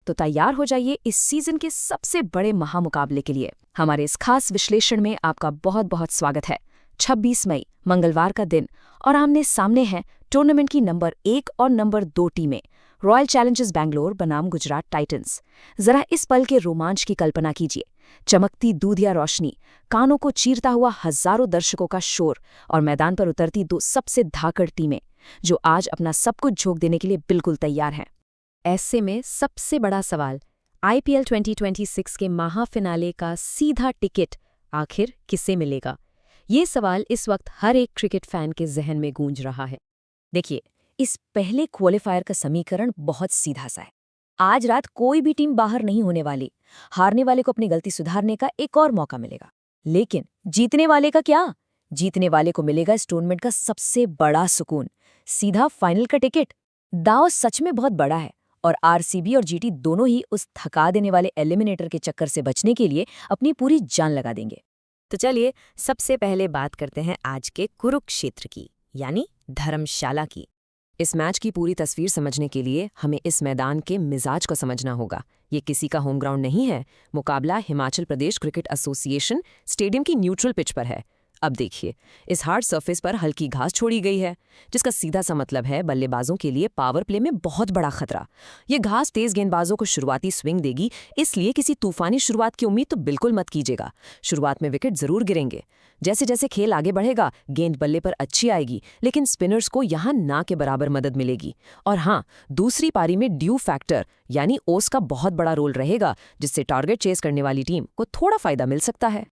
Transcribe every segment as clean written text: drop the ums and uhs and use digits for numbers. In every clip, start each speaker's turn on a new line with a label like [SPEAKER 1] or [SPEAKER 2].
[SPEAKER 1] तो तैयार हो जाइए इस सीजन के सबसे बड़े महामुकाबले के लिए। हमारे इस खास विश्लेषण में आपका बहुत बहुत स्वागत है। 26 मई मंगलवार का दिन और आमने सामने हैं टूर्नामेंट की नंबर 1 और नंबर 2 टीमें, रॉयल चैलेंजर्स बैंगलोर बनाम गुजरात टाइटंस। जरा इस पल के रोमांच की कल्पना कीजिए। चमकती दूधिया रोशनी, कानों को चीरता हुआ हजारों दर्शकों का शोर और मैदान पर उतरती दो सबसे धाकड़ टीमें जो आज अपना सब कुछ झोंक देने के लिए बिल्कुल तैयार हैं। ऐसे में सबसे बड़ा सवाल, आईपीएल 2026 के महाफिनाले का सीधा टिकट आखिर किसे मिलेगा? ये सवाल इस वक्त हर एक क्रिकेट फैन के जहन में गूंज रहा है। देखिए, इस पहले क्वालिफायर का समीकरण बहुत सीधा सा है। आज रात कोई भी टीम बाहर नहीं होने वाली। हारने वाले को अपनी गलती सुधारने का एक और मौका मिलेगा। लेकिन जीतने वाले का क्या? जीतने वाले को मिलेगा इस टूर्नामेंट का सबसे बड़ा सुकून, सीधा फाइनल का टिकट। दांव सच में बहुत बड़ा है और आरसीबी और जीटी दोनों ही उस थका देने वाले एलिमिनेटर के चक्कर से बचने के लिए अपनी पूरी जान लगा देंगे।
[SPEAKER 2] तो चलिए सबसे पहले बात करते हैं आज के कुरुक्षेत्र की, यानी धर्मशाला की।
[SPEAKER 3] इस मैच की पूरी तस्वीर समझने के लिए हमें इस मैदान के मिजाज को समझना होगा। ये किसी का होम ग्राउंड नहीं है। मुकाबला Himachal Pradesh cricket association stadium की न्यूट्रल पिच पर है। अब देखिए, इस हार्ड सरफेस पर हल्की घास छोड़ी गई है, जिसका सीधा सा मतलब है बल्लेबाजों के लिए पावर प्ले में बहुत बड़ा खतरा। ये घास तेज गेंदबाजों को शुरुआती स्विंग देगी, इसलिए किसी तूफानी शुरुआत की उम्मीद तो बिल्कुल मत कीजिएगा। शुरुआत में विकेट जरूर गिरेंगे। जैसे जैसे खेल आगे बढ़ेगा, गेंद बल्ले पर अच्छी आएगी, लेकिन स्पिनर्स को यहाँ ना के बराबर मदद मिलेगी। और हाँ, दूसरी पारी में ड्यू फैक्टर यानी ओस का बहुत बड़ा रोल रहेगा, जिससे टारगेट चेस करने वाली टीम को थोड़ा फायदा मिल सकता है।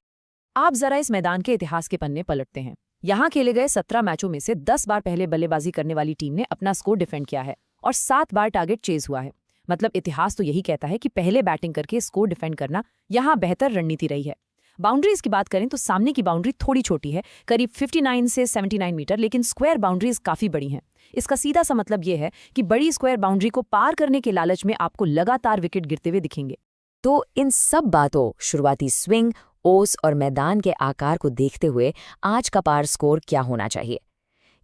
[SPEAKER 1] आप जरा इस मैदान के इतिहास के पन्ने पलटते हैं। यहाँ खेले गए 17 मैचों में से 10 बार पहले बल्लेबाजी करने वाली टीम ने अपना स्कोर डिफेंड किया है और 7 बार टारगेट चेज हुआ है। मतलब इतिहास तो यही कहता है कि पहले बैटिंग करके स्कोर डिफेंड करना यहाँ बेहतर रणनीति रही है। बाउंड्रीज की बात करें तो सामने की बाउंड्री थोड़ी छोटी है, करीब 59 से 79 मीटर, लेकिन स्क्वायर बाउंड्रीज काफी बड़ी हैं। इसका सीधा सा मतलब ये है कि बड़ी स्क्वायर बाउंड्री को पार करने के लालच में आपको लगातार विकेट गिरते हुए दिखेंगे।
[SPEAKER 3] तो इन सब बातों, शुरुआती स्विंग, ओस और मैदान के आकार को देखते हुए आज का पार स्कोर क्या होना चाहिए?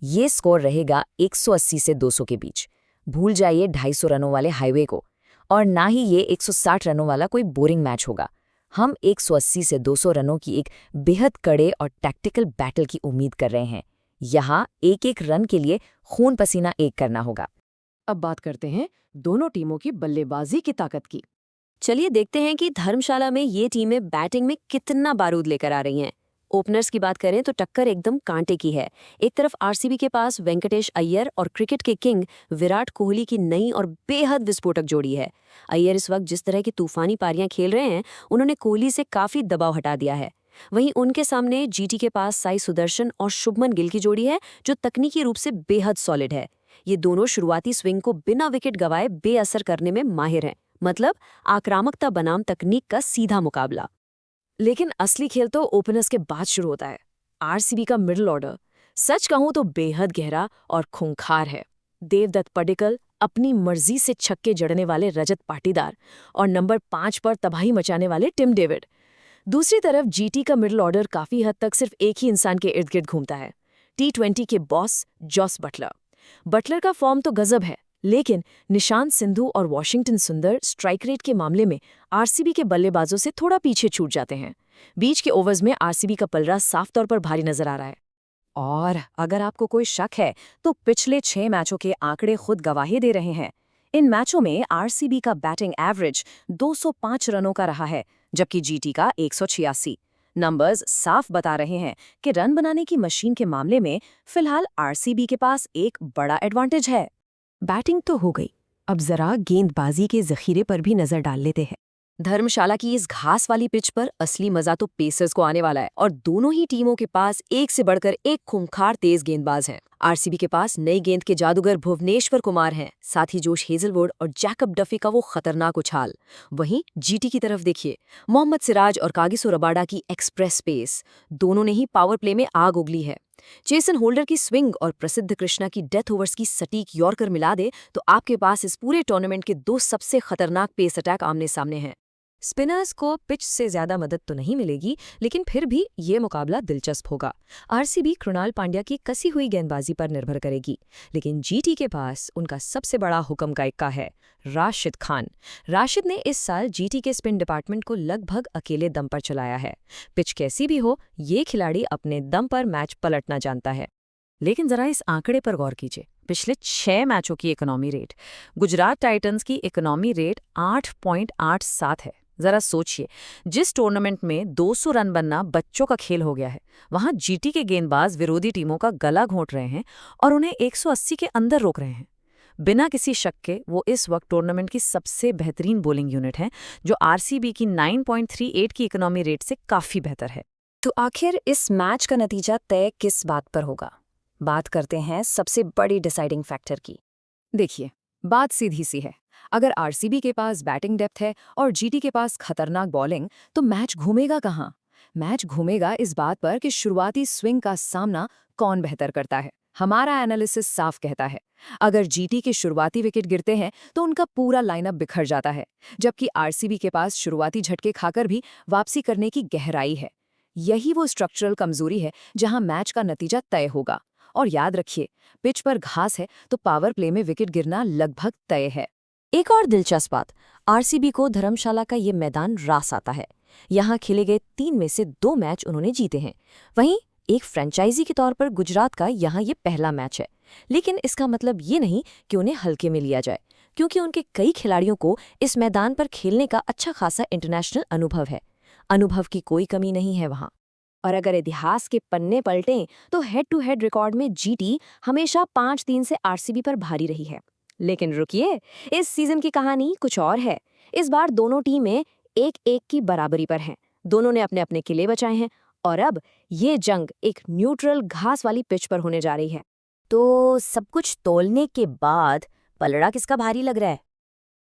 [SPEAKER 3] ये स्कोर रहेगा 180 से 200 के बीच। भूल जाइए 250 रनों वाले हाईवे को, और ना ही ये 160 रनों वाला कोई बोरिंग मैच होगा। हम 180 से 200 रनों की एक बेहद कड़े और टैक्टिकल बैटल की उम्मीद कर रहे हैं। यहाँ एक एक रन के लिए खून पसीना एक करना होगा।
[SPEAKER 1] अब बात करते हैं दोनों टीमों की बल्लेबाजी की ताकत की।
[SPEAKER 2] चलिए देखते हैं कि धर्मशाला में ये टीमें बैटिंग में कितना बारूद लेकर आ रही हैं। ओपनर्स की बात करें तो टक्कर एकदम कांटे की है। एक तरफ आरसीबी के पास वेंकटेश अय्यर और क्रिकेट के किंग विराट कोहली की नई और बेहद विस्फोटक जोड़ी है। अय्यर इस वक्त जिस तरह की तूफानी पारियां खेल रहे हैं, उन्होंने कोहली से काफी दबाव हटा दिया है। वहीं उनके सामने जीटी के पास साई सुदर्शन और शुभमन गिल की जोड़ी है, जो तकनीकी रूप से बेहद सॉलिड है। ये दोनों शुरुआती स्विंग को बिना विकेट गंवाए बेअसर करने में माहिर हैं। मतलब आक्रामकता बनाम तकनीक का सीधा मुकाबला।
[SPEAKER 1] लेकिन असली खेल तो ओपनर्स के बाद शुरू होता है। आरसीबी का मिडिल ऑर्डर सच कहूं तो बेहद गहरा और खूंखार है। देवदत्त पडिक्कल, अपनी मर्जी से छक्के जड़ने वाले रजत पाटीदार और नंबर 5 पर तबाही मचाने वाले टिम डेविड। दूसरी तरफ जीटी का मिडिल ऑर्डर काफी हद तक सिर्फ एक ही इंसान के इर्द गिर्द घूमता है, T20 के बॉस जॉस बटलर। बटलर का फॉर्म तो गजब है, लेकिन निशांत सिंधु और वॉशिंगटन सुंदर स्ट्राइक रेट के मामले में आरसीबी के बल्लेबाजों से थोड़ा पीछे छूट जाते हैं। बीच के ओवर्स में आरसीबी का पलड़ा साफ तौर पर भारी नजर आ रहा है। और अगर आपको कोई शक है तो पिछले 6 मैचों के आंकड़े खुद गवाही दे रहे हैं। इन मैचों में आरसीबी का बैटिंग एवरेज 205 रनों का रहा है, जबकि जीटी का 186। नंबर्स साफ बता रहे हैं कि रन बनाने की मशीन के मामले में फिलहाल आरसीबी के पास एक बड़ा एडवांटेज है। बैटिंग तो हो गई, अब जरा गेंदबाजी के जखीरे पर भी नजर डाल लेते हैं। धर्मशाला की इस घास वाली पिच पर असली मजा तो पेसर्स को आने वाला है, और दोनों ही टीमों के पास एक से बढ़कर एक खूंखार तेज गेंदबाज हैं। आरसीबी के पास नई गेंद के जादूगर भुवनेश्वर कुमार हैं, साथ ही जोश हेजलवुड और जैकब डफी का वो खतरनाक उछाल। वहीं जीटी की तरफ देखिए, मोहम्मद सिराज और कागिसो रबाडा की एक्सप्रेस पेस, दोनों ने ही पावर प्ले में आग उगली है। जेसन होल्डर की स्विंग और प्रसिद्ध कृष्णा की डेथ ओवर्स की सटीक यॉर्कर मिला दे तो आपके पास इस पूरे टूर्नामेंट के 2 सबसे खतरनाक पेस अटैक आमने सामने हैं।
[SPEAKER 3] स्पिनर्स को पिच से ज्यादा मदद तो नहीं मिलेगी, लेकिन फिर भी ये मुकाबला दिलचस्प होगा। आरसीबी कृणाल पांड्या की कसी हुई गेंदबाजी पर निर्भर करेगी, लेकिन जीटी के पास उनका सबसे बड़ा हुक्म का इक्का है, राशिद खान। राशिद ने इस साल जीटी के स्पिन डिपार्टमेंट को लगभग अकेले दम पर चलाया है। पिच कैसी भी हो, ये खिलाड़ी अपने दम पर मैच पलटना जानता है।
[SPEAKER 1] लेकिन जरा इस आंकड़े पर गौर कीजिए, पिछले 6 मैचों की इकोनॉमी रेट। गुजरात टाइटंस की इकोनॉमी रेट 8.87 है। जरा सोचिए, जिस टूर्नामेंट में 200 रन बनना बच्चों का खेल हो गया है, वहां जीटी के गेंदबाज विरोधी टीमों का गला घोंट रहे हैं और उन्हें 180 के अंदर रोक रहे हैं। बिना किसी शक के वो इस वक्त टूर्नामेंट की सबसे बेहतरीन बॉलिंग यूनिट है, जो आरसीबी की 9.38 की इकोनॉमी रेट से काफी बेहतर है।
[SPEAKER 2] तो आखिर इस मैच का नतीजा तय किस बात पर होगा? बात करते हैं सबसे बड़ी डिसाइडिंग फैक्टर की।
[SPEAKER 3] देखिए, बात सीधी सी है। अगर आरसीबी के पास बैटिंग डेप्थ है और जीटी के पास खतरनाक बॉलिंग, तो मैच घूमेगा कहाँ? मैच घूमेगा इस बात पर कि शुरुआती स्विंग का सामना कौन बेहतर करता है। हमारा एनालिसिस साफ कहता है, अगर जीटी के शुरुआती विकेट गिरते हैं तो उनका पूरा लाइनअप बिखर जाता है, जबकि आरसीबी के पास शुरुआती झटके खाकर भी वापसी करने की गहराई है। यही वो स्ट्रक्चरल कमजोरी है जहां मैच का नतीजा तय होगा। और याद रखिए, पिच पर घास है तो पावर प्ले में विकेट गिरना लगभग तय है।
[SPEAKER 2] एक और दिलचस्प बात, आरसीबी को धर्मशाला का ये मैदान रास आता है। यहाँ खेले गए 3 में से 2 मैच उन्होंने जीते हैं। वहीं एक फ्रेंचाइजी के तौर पर गुजरात का यहाँ ये पहला मैच है। लेकिन इसका मतलब ये नहीं कि उन्हें हल्के में लिया जाए, क्योंकि उनके कई खिलाड़ियों को इस मैदान पर खेलने का अच्छा खासा इंटरनेशनल अनुभव है। अनुभव की कोई कमी नहीं है वहाँ। और अगर इतिहास के पन्ने पलटें तो हेड टू हेड रिकॉर्ड में जीटी हमेशा 5-3 से आरसीबी पर भारी रही है। लेकिन रुकिए, इस सीजन की कहानी कुछ और है। इस बार दोनों टीमें 1-1 की बराबरी पर हैं। दोनों ने अपने अपने किले बचाए हैं और अब ये जंग एक न्यूट्रल घास वाली पिच पर होने जा रही है। तो सब कुछ तोलने के बाद पलड़ा किसका भारी लग रहा है?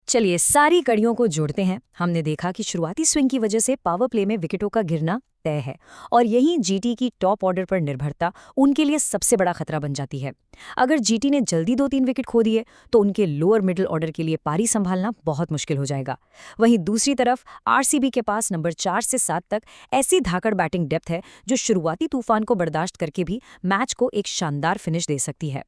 [SPEAKER 3] चलिए सारी कड़ियों को जोड़ते हैं। हमने देखा कि शुरुआती स्विंग की वजह से पावर प्ले में विकेटों का गिरना तय है, और यही जीटी की टॉप ऑर्डर पर निर्भरता उनके लिए सबसे बड़ा खतरा बन जाती है। अगर जीटी ने जल्दी 2-3 विकेट खो दिए तो उनके लोअर मिडिल ऑर्डर के लिए पारी संभालना बहुत मुश्किल हो जाएगा। वहीं दूसरी तरफ आरसीबी के पास नंबर 4 से 7 तक ऐसी धाकड़ बैटिंग डेप्थ है जो शुरुआती तूफान को बर्दाश्त करके भी मैच को एक शानदार फिनिश दे सकती है।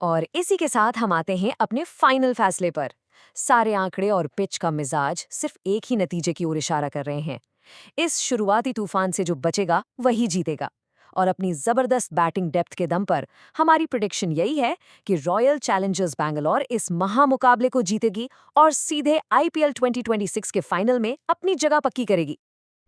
[SPEAKER 2] और इसी के साथ हम आते हैं अपने फाइनल फैसले पर। सारे आंकड़े और पिच का मिजाज सिर्फ एक ही नतीजे की ओर इशारा कर रहे हैं। इस शुरुआती तूफान से जो बचेगा वही जीतेगा। और अपनी जबरदस्त बैटिंग डेप्थ के दम पर हमारी प्रेडिक्शन यही है कि रॉयल चैलेंजर्स बैंगलोर इस महामुकाबले को जीतेगी और सीधे आईपीएल 2026 के फाइनल में अपनी जगह पक्की करेगी।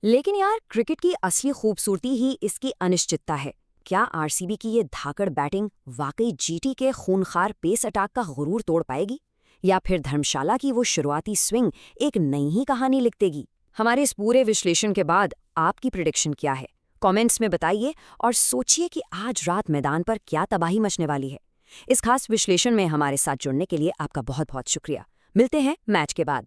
[SPEAKER 3] लेकिन यार, क्रिकेट की असली खूबसूरती ही इसकी अनिश्चितता है। क्या आरसीबी की ये धाकड़ बैटिंग वाकई जीटी के खूनखार पेस अटैक का गुरूर तोड़ पाएगी, या फिर धर्मशाला की वो शुरुआती स्विंग एक नई ही कहानी लिख देगी? हमारे इस पूरे विश्लेषण के बाद आपकी प्रेडिक्शन क्या है? कमेंट्स में बताइए और सोचिए कि आज रात मैदान पर क्या तबाही मचने वाली है। इस खास विश्लेषण में हमारे साथ जुड़ने के लिए आपका बहुत बहुत शुक्रिया। मिलते हैं मैच के बाद।